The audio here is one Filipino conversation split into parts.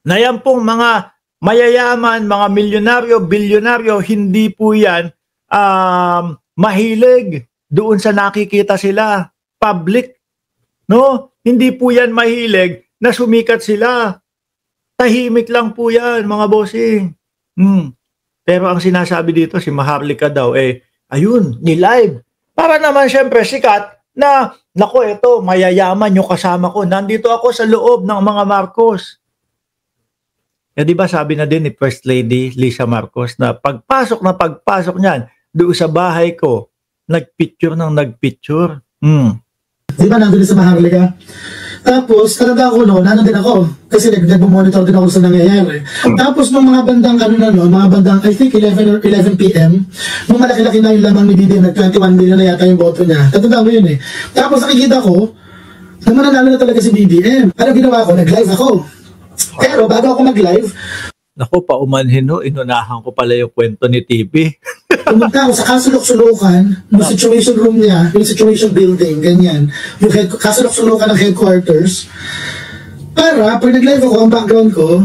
na yan pong mga mayayaman, mga milyonaryo, bilyonaryo, hindi po yan mahilig doon sa nakikita sila, public. No? Hindi po yan mahilig na sumikat sila. Tahimik lang po yan, mga bossing. Pero ang sinasabi dito, si Maharlika daw, ayun, ni-live. Para naman syempre sikat na, nako ito, mayayaman yung kasama ko. Nandito ako sa loob ng mga Marcos. Di ba sabi na din ni First Lady Lisa Marcos na pagpasok niyan, doon sa bahay ko, nagpicture. Di ba nandun sa Maharlika? Tapos, talaga ako nandun din ako. Kasi nag-monitor din ako sa nangyayari. Tapos, nung mga bandang, mga bandang, I think 11 or 11 p.m., nung malaki-laki na yung lamang ni Didi, nag-21 million na yata yung boto niya. Tatanda mo yun eh. Tapos, nakikita ko, na mananalo na talaga si BBM. Ano ginawa ko? Nag-live ako. Pero, bago ako mag-live, naku, paumanhin ho, inunahan ko pala yung kwento ni TV. pumunta ako sa kasulok-sulukan ng situation room niya, yung situation building, ganyan. Yung kasulok-sulukan ng headquarters. Para, pag nag-live ako, ang background ko,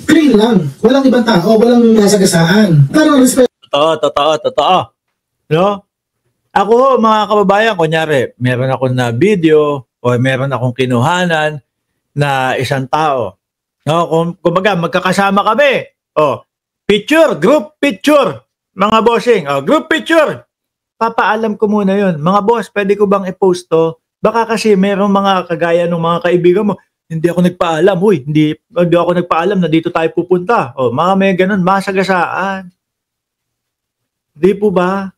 clean lang. Walang ibang tao, walang nasagasaan. Parang respect. Totoo. No? Ako, mga kababayan, kunyari, meron akong na video o meron akong kinuhanan na isang tao. No, kumbaga magkakasama kami. Group picture, mga bossing. Group picture. Papaalam ko muna 'yon. Mga boss, pwede ko bang i-post 'to? Baka kasi merong mga kagaya ng mga kaibigan mo, hindi ako nagpaalam. Hindi ako nagpaalam na dito tayo pupunta. Mga may ganun, masagasaan. Di po ba?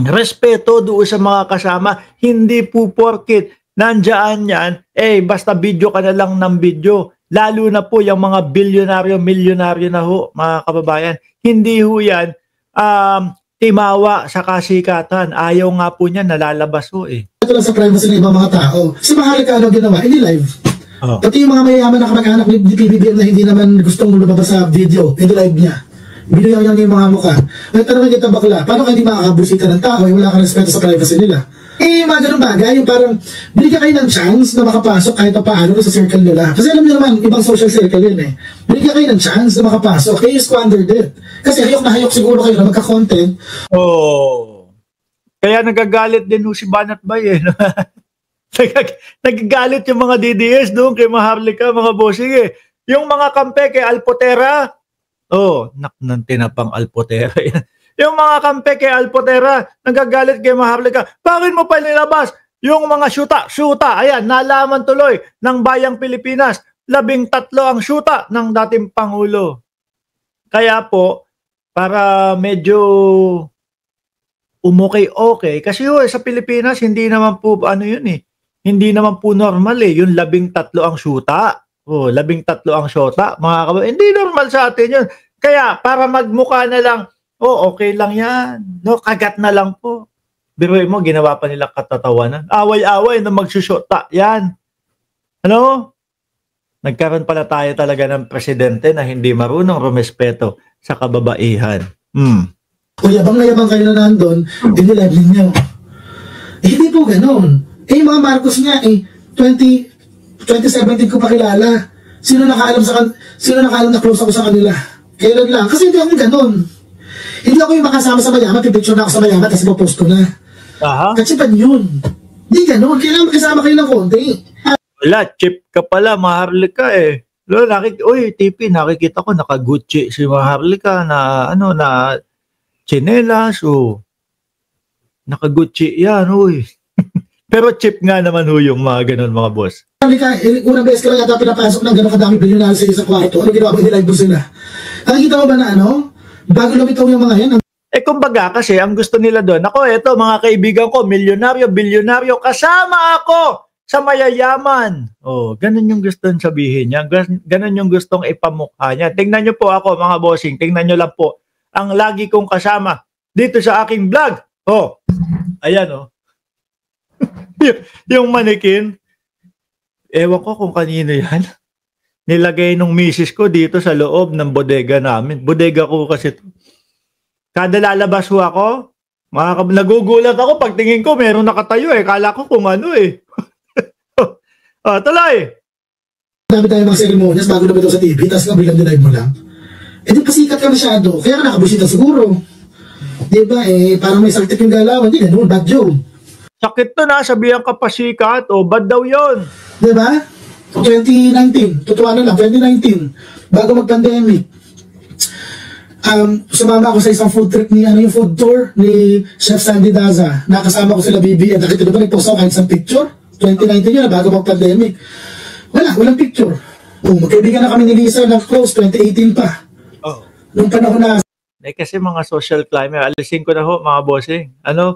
Respeto doon sa mga kasama. Hindi po porkit nandiyan yan, basta video ka na lang ng video. Lalo na po yung mga bilyonaryo, milyonaryo na ho, mga kababayan. Hindi ho yan timawa sa kasikatan. Ayaw nga po niya, nalalabas ho eh. Ito lang sa privacy ng ibang mga tao. Si Maharlika, ano ginawa? Ini-live. Pati yung mga mayayaman na kamag-anak ni PBBM na hindi naman gustong lumabas sa video, ini-live niya. Binigyan niya yung mga mukha. Nagtanong kita bakla, paano ka hindi makakabusita ng tao, wala kang respeto sa privacy nila? Mga ganun bagay, yung parang binigyan kayo ng chance na makapasok kahit pa paano sa circle nila. Kasi alam niyo naman, ibang social circle yun eh. Binigyan kayo ng chance na makapasok, kayo squandered it. Kasi hayok na hayok siguro kayo na magka-content. Kaya nagagalit din si Banat Bay eh. Nagagalit yung mga DDS doon kay Maharlika, mga bossing eh. Yung mga kampe kay Alpotera, ng tinapang Alpotera yan. Yung mga kampe kay Alpotera, nagagalit kay Maharlika. Bakit mo pa nilabas? Yung mga syuta. Ayan, nalaman tuloy ng Bayang Pilipinas. 13 ang syuta ng dating Pangulo. Kaya po, para medyo umukay-okay. Kasi sa Pilipinas, hindi naman po, hindi naman po normal eh. Yung 13 ang syuta. 13 ang syota. Mga kababayan, hindi normal sa atin yun. Kaya, para magmukha na lang, okay lang yan. No, kagat na lang po. Biruin mo, ginawa pa nila katatawanan. Away-away na magsusyota. Yan. Nagkaroon pala tayo talaga ng presidente na hindi marunong rumespeto sa kababaihan. O yabang na yabang kayo na nandun, dinilive ninyo. Hindi po ganun. Yung mga Marcos nga, 2017 ko pakilala. Sino nakaalam na close ako sa kanila? Kailan lang? Kasi hindi ako ganun. Hindi ako yung makasama sa mayaman, pipicture na ako sa mayaman, kasi post ko na. Kasi pa yun. Hindi ganun. Kailangan makasama kayo ng konti. Wala, chip ka pala, Maharlika eh. TP, nakikita ko, naka-Gucci si Maharlika na, na chinelas, naka-Gucci yan, Pero chip nga naman yung mga ganun, mga boss. Unang beses ka lang yata pinapasok ng gano'ng kadami bilyonaryo sa isang kwarto. Ano ginawa ba? Nilive mo sila? Nakikita mo ba na bago lumitaw yung mga yan? Kumbaga kasi ang gusto nila doon, eto mga kaibigan ko, milyonaryo, bilyonaryo, kasama ako sa mayayaman. Ganun yung gustong sabihin niya. Ganun yung gustong ipamukha niya. Tingnan niyo po ako, mga bossing. Tingnan niyo lang po ang lagi kong kasama dito sa aking vlog. Ayan yung manikin. Ewan ko kung kanino yan. Nilagay nung misis ko dito sa loob ng bodega namin. Bodega ko kasi ito. Kada lalabas ko ako, nagugulat ako pagtingin ko, meron nakatayo Kala ko kung ano Tuloy! dami tayong mga ceremonies bago lumitaw sa TV, tapos nga bilang dinive mo lang. Eh di pasikat ka masyado, kaya ka nakabusita siguro. Di ba parang may saltik yung galawan, di ganun, bad joke. Sakit to na, sabihan ka pasikat, o bad daw yun. Di ba? 2019, totoo lang, 2019, bago mag-pandemic. Sumama ako sa isang food trip ni, yung food tour ni Chef Sandy Daza. Nakasama ko sila BB at nakita ba nagpost ako kahit isang picture? 2019 yun, bago mag-pandemic. Walang picture. Magkaibigan na kami ni Lisa ng close, 2018 pa. Oh. Nung panahon na... Kasi mga social climber, alisin ko na ho mga bossing.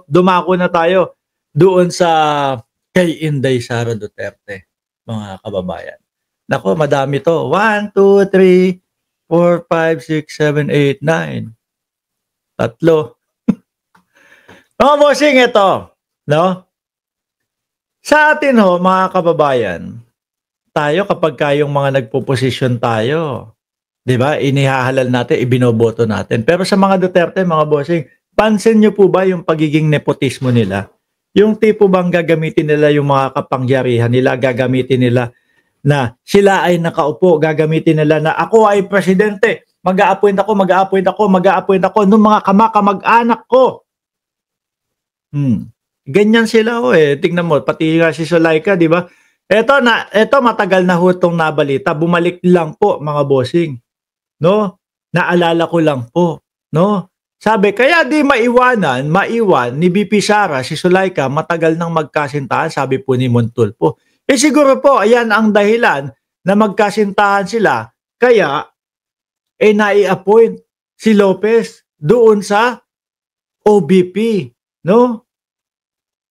Dumako na tayo doon sa kay Inday Sara Duterte, mga kababayan. Nako, madami to. 1, 2, 3, 4, 5, 6, 7, 8, 9. Tatlo. Mga bossing, ito. No? Sa atin ho, mga kababayan, tayo kapag kayong mga nagpo-position tayo, di ba, inihahalal natin, ibinoboto natin. Pero sa mga Duterte, mga bossing, pansin nyo po ba yung pagiging nepotismo nila? Yung tipo bang gagamitin nila yung mga kapangyarihan nila, gagamitin nila na sila ay nakaupo, gagamitin nila na ako ay presidente, mag-a-appoint ako ng mga kamag-anak ko. Ganyan sila tingnan mo, pati nga si Zulaika, di ba? Ito matagal na hutong nabalita, bumalik lang po mga bossing. No? Naalala ko lang po, no? Sabi, kaya di maiwan ni BP Sara, si Zulaika, matagal nang magkasintahan, sabi po ni Montulfo. Siguro po, ayan ang dahilan na magkasintahan sila, kaya nai-appoint si Lopez doon sa OBP, no?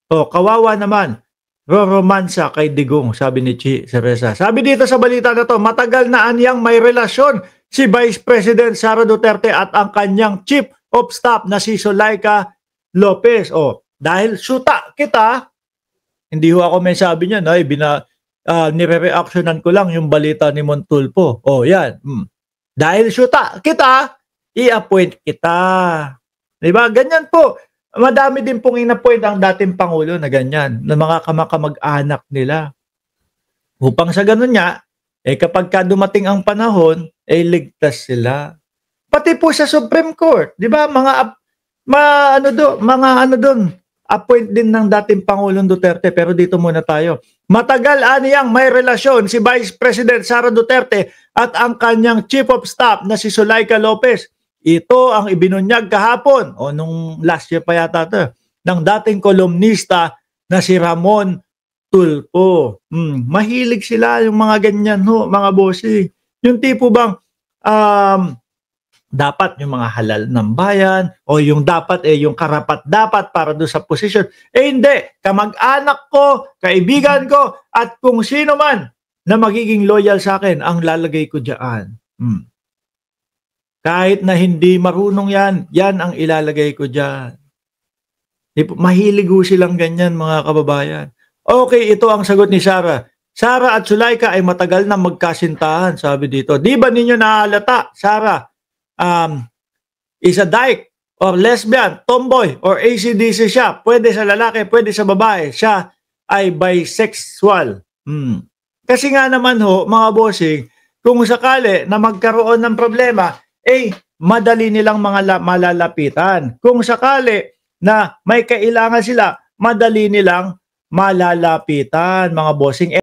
Kawawa naman, roromansa kay Digong, sabi ni Chi Cereza. Sabi dito sa balita na to, matagal na anyang may relasyon si Vice President Sara Duterte at ang kanyang Chief of Staff na si Zulaika Lopez. Dahil suta kita, hindi ho ako may sabi niya, nire-reactionan ko lang yung balita ni Montulfo. Yan. Dahil syuta kita, i-appoint kita. Diba? Ganyan po. Madami din pong in-appoint ang dating Pangulo na ganyan, na mga kamag-anak nila. Upang sa ganun niya, kapag dumating ang panahon, ligtas sila. Pati po sa Supreme Court, diba? Mga ano doon, appoint din ng dating Pangulong Duterte, pero dito muna tayo. Matagal aniyang may relasyon si Vice President Sara Duterte at ang kanyang Chief of Staff na si Zulaika Lopez. Ito ang ibinunyag kahapon, nung last year pa yata ito, ng dating kolumnista na si Ramon Tulfo. Mahilig sila yung mga ganyan, mga bossy. Yung tipo bang, dapat yung mga halal ng bayan o yung dapat yung karapat dapat para doon sa posisyon. Hindi, kamag-anak ko, kaibigan ko at kung sino man na magiging loyal sa akin ang lalagay ko diyan. Kahit na hindi marunong yan ang ilalagay ko diyan. Mahilig ho silang ganyan mga kababayan. Okay, ito ang sagot ni Sara. Sara at Zulaika ay matagal na magkasintahan, sabi dito. Di ba ninyo nahalata, Sara? Is a dyke or lesbian, tomboy or AC/DC siya. Pwede sa lalaki, pwede sa babae. Siya ay bisexual. Kasi nga naman mga bossing, kung sakali na magkaroon ng problema, madali nilang malalapitan. Kung sakali na may kailangan sila, madali nilang malalapitan, mga bossing.